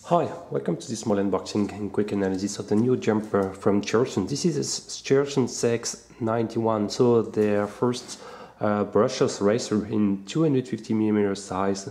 Hi, welcome to this small unboxing and quick analysis of the new jumper from Cheerson. This is a Cheerson CX-91, so their first brushless racer in 250mm size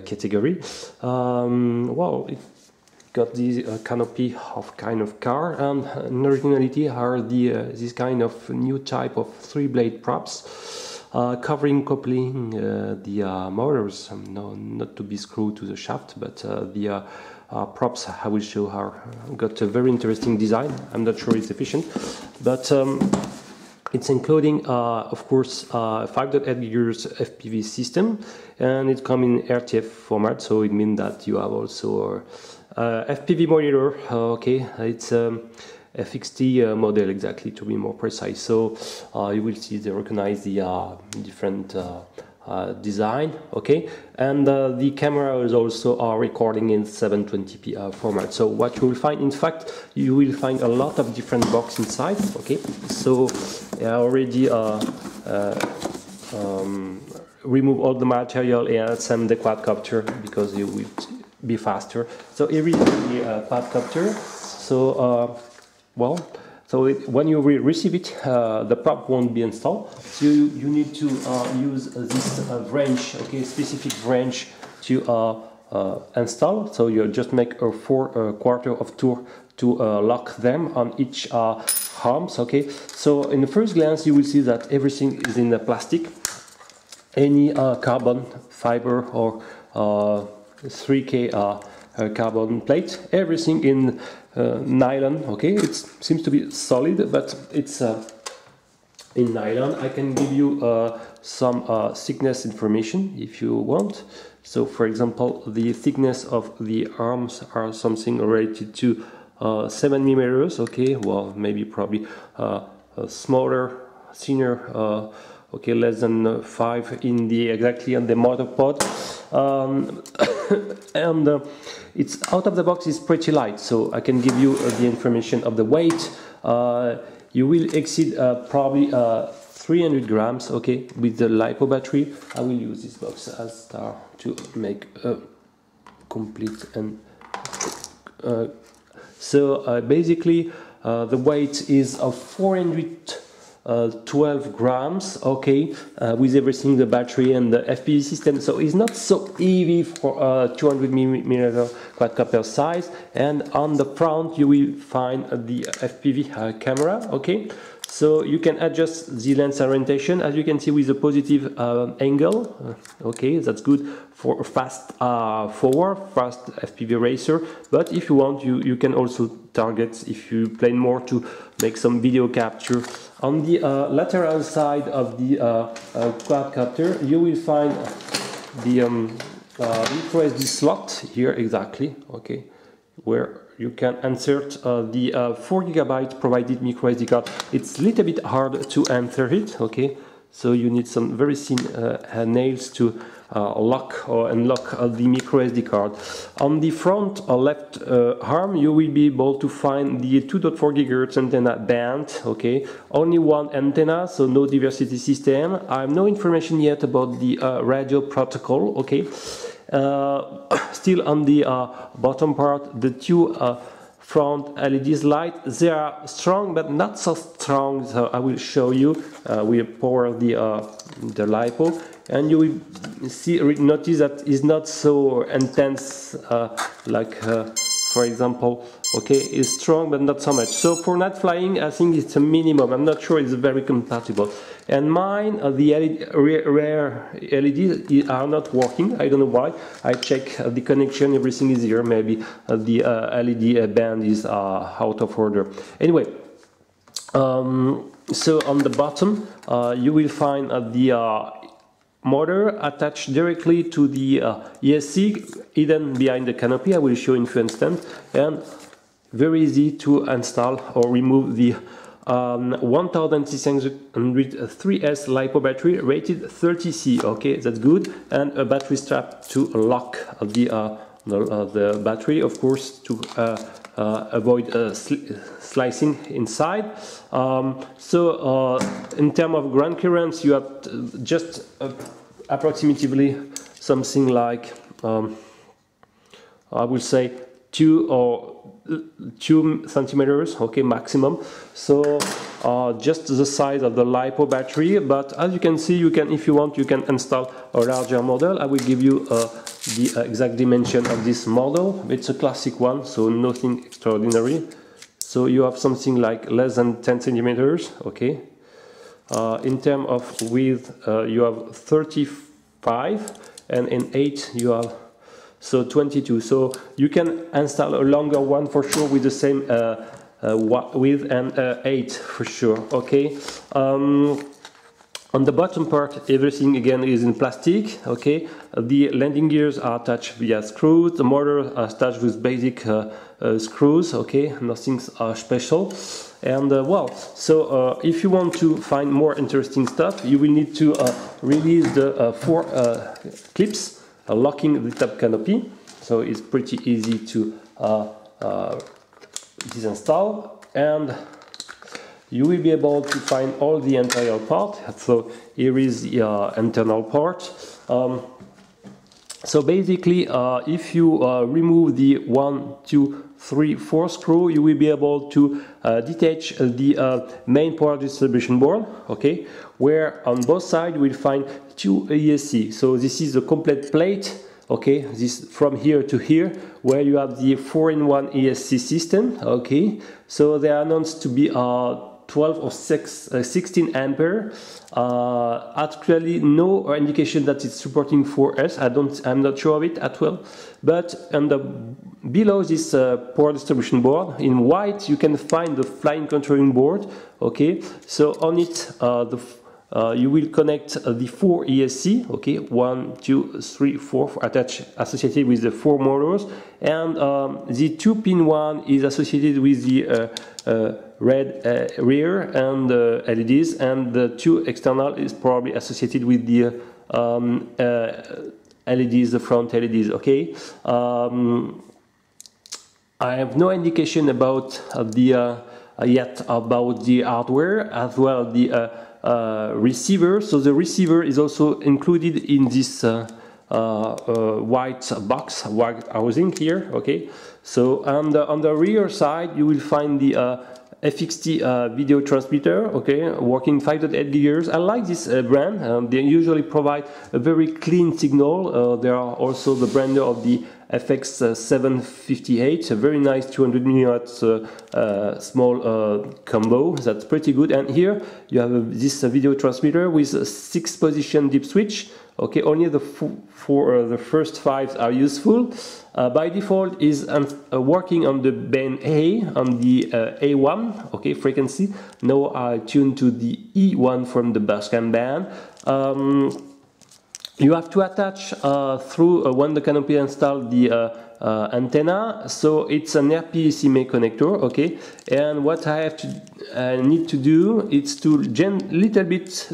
category. Well, it got the canopy of kind of car, and in originality are this kind of new type of three-blade props. Covering coupling the motors, not to be screwed to the shaft, but the props I will show are got a very interesting design. I'm not sure it's efficient, but it's including, of course, 5.8 GHz FPV system, and it comes in RTF format, so it means that you have also FPV monitor. Okay, it's FXT model exactly, to be more precise. So you will see they recognize the different design, okay, and the camera is also recording in 720p format. So what you will find, in fact, you will find a lot of different box inside. Okay, so I already remove all the material and send the quadcopter because it will be faster. So here is the quadcopter. So when you receive it, the prop won't be installed. So you need to use this wrench, okay, specific wrench to install. So you just make a 4/4 of tour to lock them on each arms. Okay. So in the first glance, you will see that everything is in the plastic. Any carbon fiber or 3K carbon plate, everything in nylon. Okay, it seems to be solid, but it's in nylon. I can give you some thickness information if you want. So for example, the thickness of the arms are something related to 7 millimeters. Okay, well, maybe probably smaller, thinner, okay, less than 5 in the exactly on the motor pod. And it's out of the box is pretty light, so I can give you the information of the weight. You will exceed probably 300 grams, okay, with the LiPo battery. I will use this box as to make a complete and basically the weight is of 412 grams, okay, with everything, the battery and the FPV system. So it's not so heavy for 200mm quadcopter size. And on the front you will find the FPV camera, okay. So you can adjust the lens orientation, as you can see, with a positive angle. Okay, that's good for fast forward, fast FPV racer. But if you want, you can also target, if you plan more, to make some video capture. On the lateral side of the quadcopter, you will find the micro SD slot here exactly, okay, where you can insert the 4GB provided micro SD card. It's a little bit hard to enter it, okay, so you need some very thin nails to lock or unlock the micro SD card. On the front left arm, you will be able to find the 2.4 GHz antenna band, okay, only one antenna, so no diversity system. I have no information yet about the radio protocol, okay. Still on the bottom part, the two front LEDs light, they are strong but not so strong, so I will show you. We power the LiPo, and you will notice that it's not so intense like for example, okay, it's strong but not so much. So for night flying, I think it's a minimum. I'm not sure it's very compatible. And mine, the rear LEDs are not working. I don't know why. I check the connection, everything is here. Maybe the LED band is out of order. Anyway, so on the bottom, you will find the motor attached directly to the ESC, hidden behind the canopy. I will show in a few instants, and very easy to install or remove the 1603S LiPo battery rated 30C. Okay, that's good, and a battery strap to lock the battery, of course, to avoid slicing inside. In terms of ground clearance, you have just approximately something like I will say 2 centimeters, okay, maximum. So just the size of the LiPo battery, but as you can see, you can, if you want, you can install a larger model. I will give you the exact dimension of this model. It's a classic one, so nothing extraordinary. So you have something like less than 10 centimeters, okay. In terms of width, you have 35, and in 8 you have 22. So you can install a longer one for sure with the same width and 8 for sure, okay. On the bottom part, everything again is in plastic, okay. The landing gears are attached via screws, the motor is attached with basic screws, okay, nothing special. And well, so if you want to find more interesting stuff, you will need to release the 4 clips locking the top canopy. So it's pretty easy to disinstall, and you will be able to find all the entire part. So here is the internal part. So basically, if you remove the 1, 2, 3, 4 screw, you will be able to detach the main power distribution board, okay, where on both sides you will find 2 ESC. So this is a complete plate, okay, this from here to here, where you have the 4-in-1 ESC system, okay. So they are announced to be 12 or 16 ampere. Actually, no indication that it's supporting 4S. I'm not sure of it at well. But below this power distribution board, in white, you can find the flying controlling board. Okay, so on it, you will connect the 4 ESC. Okay, 1, 2, 3, 4 attached, associated with the 4 motors, and the 2-pin one is associated with the red rear and LEDs, and the 2 external is probably associated with the LEDs, the front LEDs, okay. I have no indication about yet about the hardware, as well the receiver. So the receiver is also included in this white box, white housing here, okay. So on the rear side you will find the FXT video transmitter, okay, working 5.8 GHz. I like this brand. They usually provide a very clean signal. They are also the brander of the FX758, a very nice 200 milliwatts small combo. That's pretty good. And here you have this video transmitter with a 6-position dip switch. Okay, only the first 5 are useful. By default is working on the band A, on the A1, okay, frequency. Now I tune to the E1 from the Bascam band. You have to attach through when the canopy installed the antenna. So it's an RPCMA connector, okay. And what I need to do is to little bit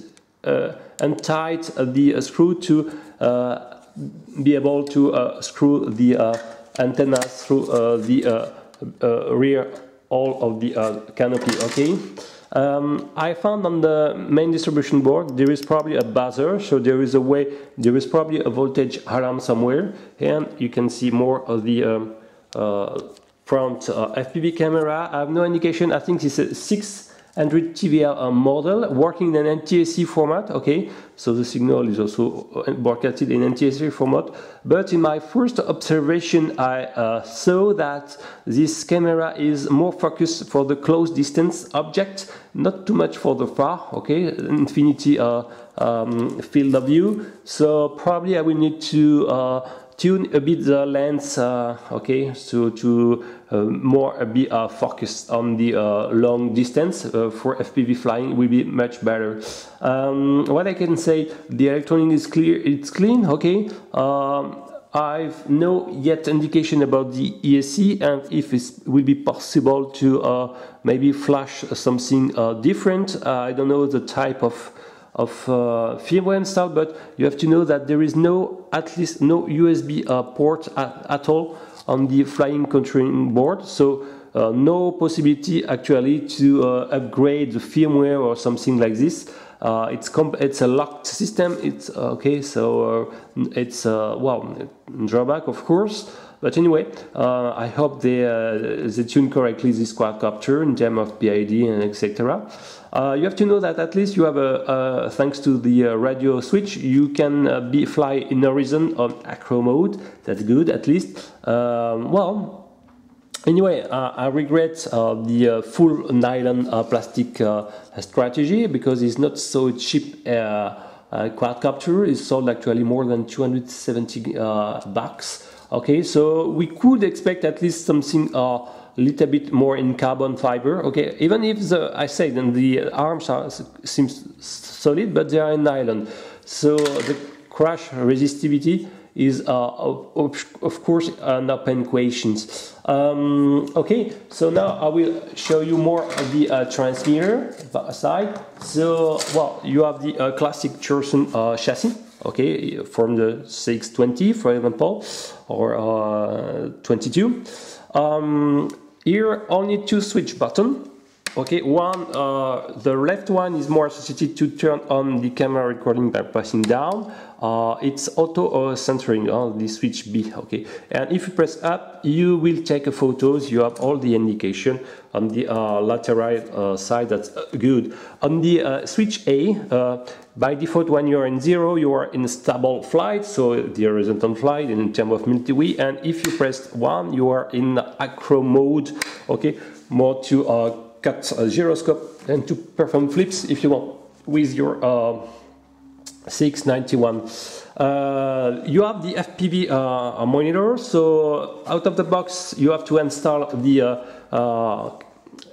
untight the screw to be able to screw the antennas through the rear all of the canopy, okay. I found on the main distribution board there is probably a buzzer, so there is probably a voltage alarm somewhere, and you can see more of the front FPV camera. I have no indication. I think it's a 600 TVL model working in an NTSC format, okay, so the signal is also broadcasted in NTSC format. But in my first observation I saw that this camera is more focused for the close distance object, not too much for the far, okay, infinity field of view. So probably I will need to tune a bit the lens, okay, so to more be focused on the long distance for FPV flying will be much better. What I can say, the electronic is clear, it's clean, okay. I've no yet indication about the ESC and if it will be possible to maybe flash something different. I don't know the type of firmware installed, but you have to know that there is at least no USB port at all on the flying controlling board, so no possibility actually to upgrade the firmware or something like this. it's a locked system. It's okay, so it's well, drawback of course. But anyway, I hope they tune correctly this quadcopter in terms of PID and etc. You have to know that at least you have thanks to the radio switch, you can fly in horizon on acro mode. That's good at least. Well. Anyway, I regret the full nylon plastic strategy because it's not so cheap. Quadcopter is sold actually more than 270 bucks. Okay, so we could expect at least something a little bit more in carbon fiber. Okay, even if I say then the arms seems solid, but they are in nylon, so the crash resistivity is of course an open question. Okay, so now I will show you more of the transmitter side. So, well, you have the classic Cheerson chassis, okay, from the CX-20, for example, or 22. Here only two switch buttons. Okay, one, the left one is more associated to turn on the camera recording by pressing down. It's auto centering on the switch B. Okay, and if you press up, you will take a photos. You have all the indication on the lateral side. That's good. On the switch A, by default, when you're in 0, you are in stable flight, so the horizontal flight in terms of multi-way. And if you press 1, you are in acro mode. Okay, more to cut a gyroscope and to perform flips if you want with your CX-91. You have the FPV monitor, so out of the box you have to install the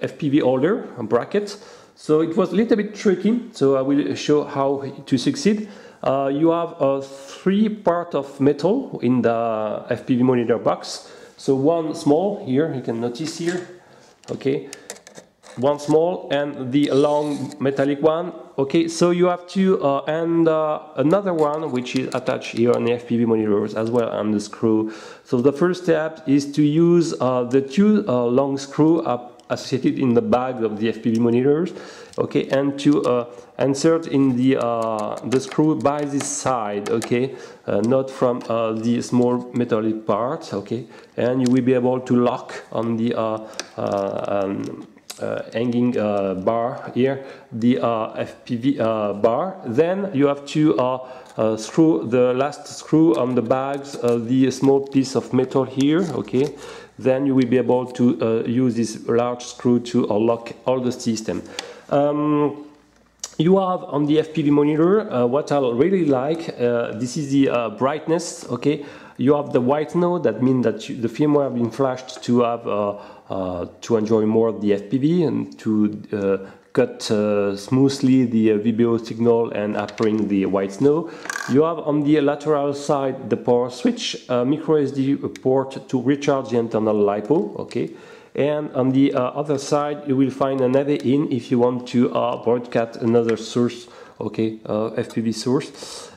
FPV holder bracket. So it was a little bit tricky, so I will show how to succeed. You have 3 parts of metal in the FPV monitor box. So one small, here you can notice here, okay, one small and the long metallic one. Okay, so you have to and another one which is attached here on the FPV monitors as well on the screw. So the first step is to use the 2 long screw associated in the bag of the FPV monitors. Okay, and to insert in the screw by this side. Okay, not from the small metallic part. Okay, and you will be able to lock on the hanging bar here, the FPV bar. Then you have to screw the last screw on the bags, the small piece of metal here. Okay, then you will be able to use this large screw to lock all the system. You have on the FPV monitor what I really like. This is the brightness. Okay, you have the white node. That means that the firmware have been flashed to have to enjoy more of the FPV and to cut smoothly the VBO signal and appearing the white snow. You have on the lateral side the power switch, micro SD port to recharge the internal LiPo. Okay. And on the other side, you will find an AV in if you want to broadcast another source, okay, FPV source.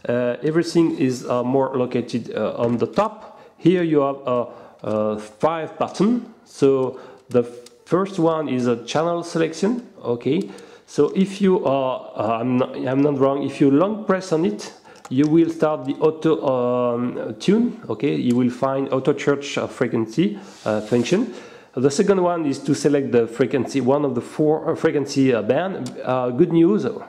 Everything is more located on the top. Here you have 5 buttons. So the first one is a channel selection. Okay. So if you I'm not wrong, if you long press on it, you will start the auto tune. Okay. You will find auto church frequency function. The second one is to select the frequency, one of the 4 frequency band. Good news, 4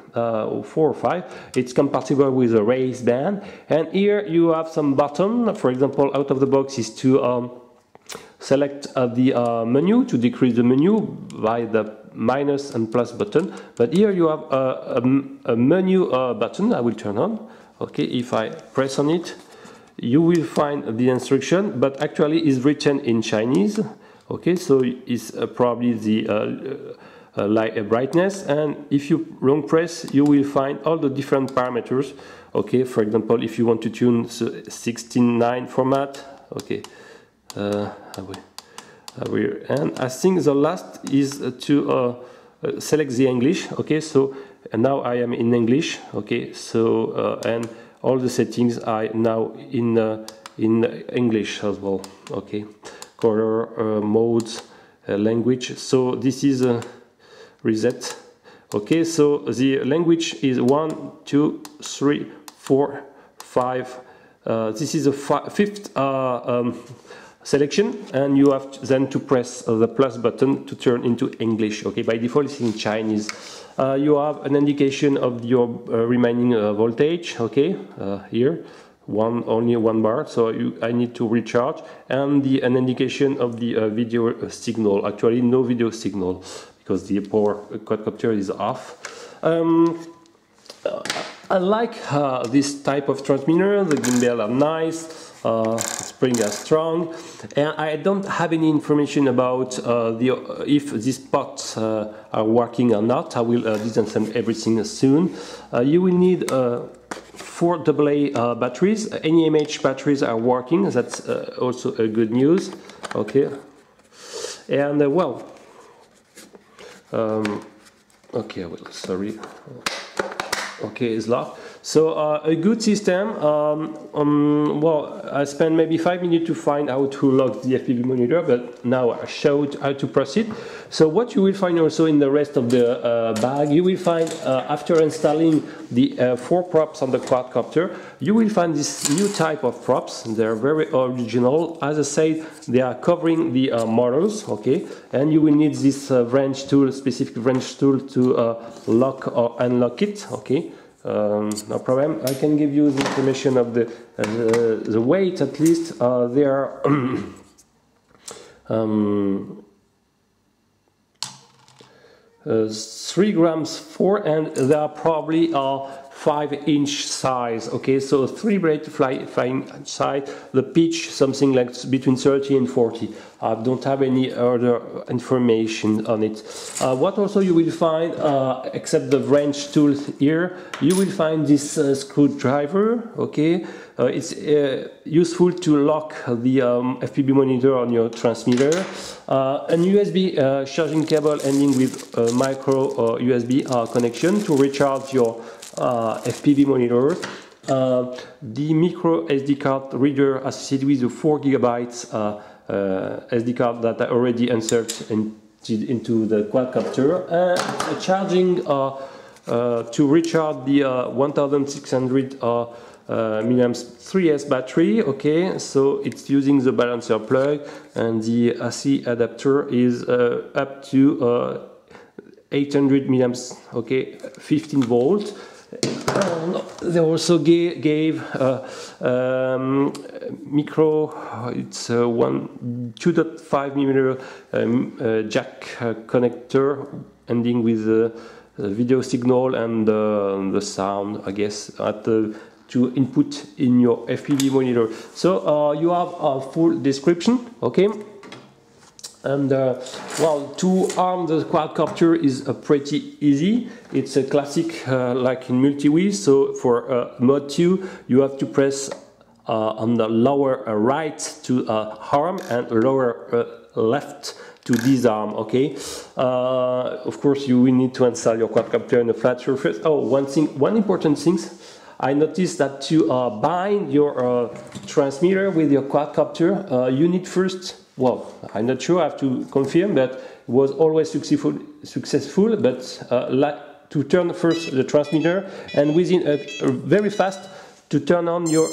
or 5, it's compatible with a raised band. And here you have some button. For example, out of the box is to select the menu, to decrease the menu by the minus and plus button. But here you have a menu button. I will turn on. Okay, if I press on it, you will find the instruction, but actually is written in Chinese. Okay, so it's probably the light brightness, and if you long press, you will find all the different parameters. Okay, for example, if you want to tune 16:9 format, okay, and I think the last is to select the English. Okay, so now I am in English. Okay, so and all the settings are now in English as well. Okay. Color, modes, language. So this is a reset. Okay, so the language is 1, 2, 3, 4, 5. This is the fifth selection, and you have then to press the plus button to turn into English. Okay, by default it's in Chinese. You have an indication of your remaining voltage. Okay, here. Only one bar, so I need to recharge, and an indication of the video signal. Actually, no video signal because the power quadcopter is off. I like this type of transmitter. The gimbal are nice, spring are strong, and I don't have any information about if these pots are working or not. I will disassemble everything soon. You will need 4 AA batteries. Any MH batteries are working. That's also a good news. Okay, and well, okay, well, sorry. Okay, it's locked. So a good system. Well, I spent maybe 5 minutes to find how to lock the FPV monitor, but now I showed how to proceed. So what you will find also in the rest of the bag, you will find after installing the 4 props on the quadcopter, you will find this new type of props. They're very original. As I said, they are covering the motors, okay, and you will need this wrench tool, specific wrench tool to lock or unlock it, okay. No problem. I can give you the information of the weight at least. They are 3 grams 4, and they are probably 5-inch size. Okay, so 3 blade flying size. The pitch something like between 30 and 40. I don't have any other information on it. What also you will find, except the wrench tool here, you will find this screwdriver. Okay, it's useful to lock the FPV monitor on your transmitter. An USB charging cable ending with a micro USB connection to recharge your FPV monitor. The micro SD card reader associated with the 4 gigabytes SD card that I already inserted into the quadcopter. Charging to recharge the 1600 milliamps 3S battery. Okay, so it's using the balancer plug, and the AC adapter is up to 800 milliamps. Okay, 15 volts. They also gave micro, it's 2.5 millimeter jack connector ending with the video signal and the sound, I guess, to input in your FPV monitor. So you have a full description, okay? And well, to arm the quadcopter is pretty easy. It's a classic like in multi-wheel. So for mode 2, you have to press on the lower right to arm and lower left to disarm. Okay. Of course, you will need to install your quadcopter in a flat surface. Oh, one important thing. I noticed that to bind your transmitter with your quadcopter, you need first. Well, I'm not sure, I have to confirm, but it was always successful, but to turn first the transmitter, and within very fast to turn on your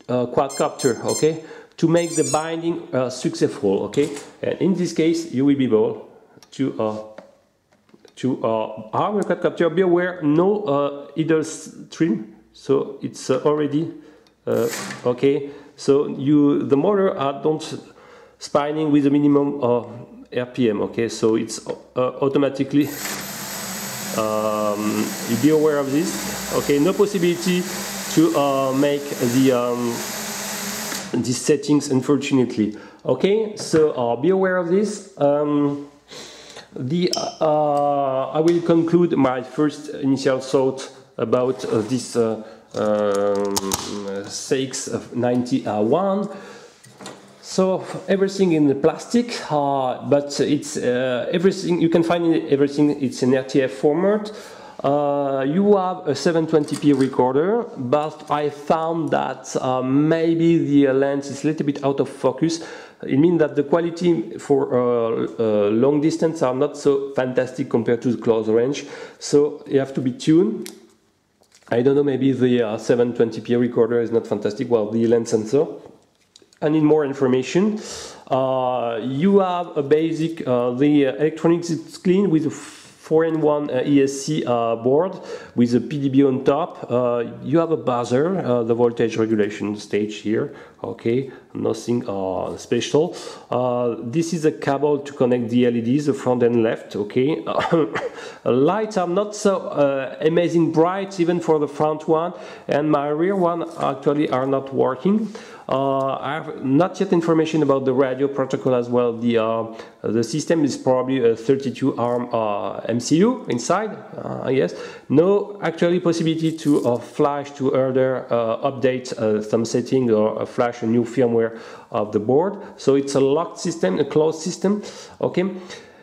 quadcopter, okay, to make the binding successful, okay. And in this case, you will be able to arm your quadcopter. Be aware, no idle stream, so it's already okay. So the motor don't spinning with a minimum RPM, okay, so it's automatically, you be aware of this, okay, no possibility to make these settings, unfortunately, okay, so be aware of this. I will conclude my first initial thought about this CX-91. So everything in the plastic, but it's everything you can find in everything. It's in RTF format. You have a 720p recorder, but I found that maybe the lens is a little bit out of focus. It means that the quality for long distance are not so fantastic compared to the close range, so you have to be tuned. I don't know, maybe the 720p recorder is not fantastic, well, the lens sensor. I need more information. You have a basic, the electronics is clean with a 4-in-1 ESC board with a PDB on top. You have a buzzer, the voltage regulation stage here. Okay, nothing special. This is a cable to connect the LEDs, the front and left. Okay, lights are not so amazing bright even for the front one, and my rear one actually are not working. I have not yet information about the radio protocol as well. The system is probably a 32-arm MCU inside, I guess. No actually possibility to flash to either update some setting or flash a new firmware of the board. So it's a locked system, a closed system. Okay.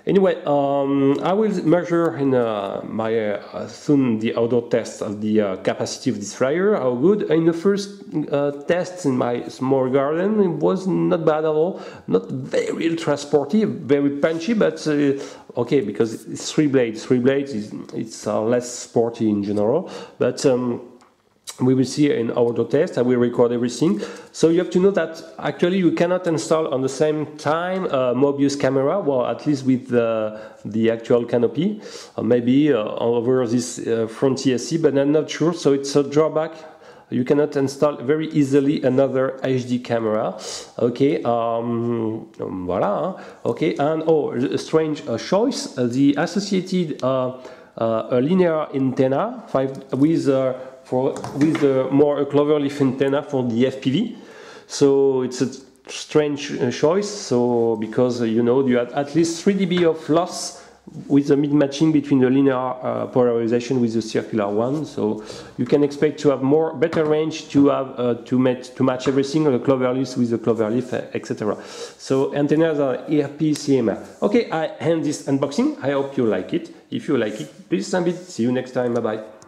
Anyway, I will measure in soon the outdoor test of the capacity of this flyer, how good. In the first test in my small garden, it was not bad at all. Not very ultra sporty, very punchy, but okay, because it's three blades. Three blades, it's less sporty in general, but we will see in outdoor test. I will record everything. So you have to know that actually you cannot install on the same time a Mobius camera, well, at least with the actual canopy, maybe over this front ESC, but I'm not sure. So it's a drawback. You cannot install very easily another HD camera. Okay, voilà. Okay, and a strange choice. The associated linear antenna with more cloverleaf antenna for the FPV. So it's a strange choice. So because you know you have at least 3 dB of loss with the mid-matching between the linear polarization with the circular one. So you can expect to have better range to have to match everything, the cloverleaf with the cloverleaf, etc. So antennas are ERP CMR. Okay, I end this unboxing. I hope you like it. If you like it, please submit. See you next time. Bye bye.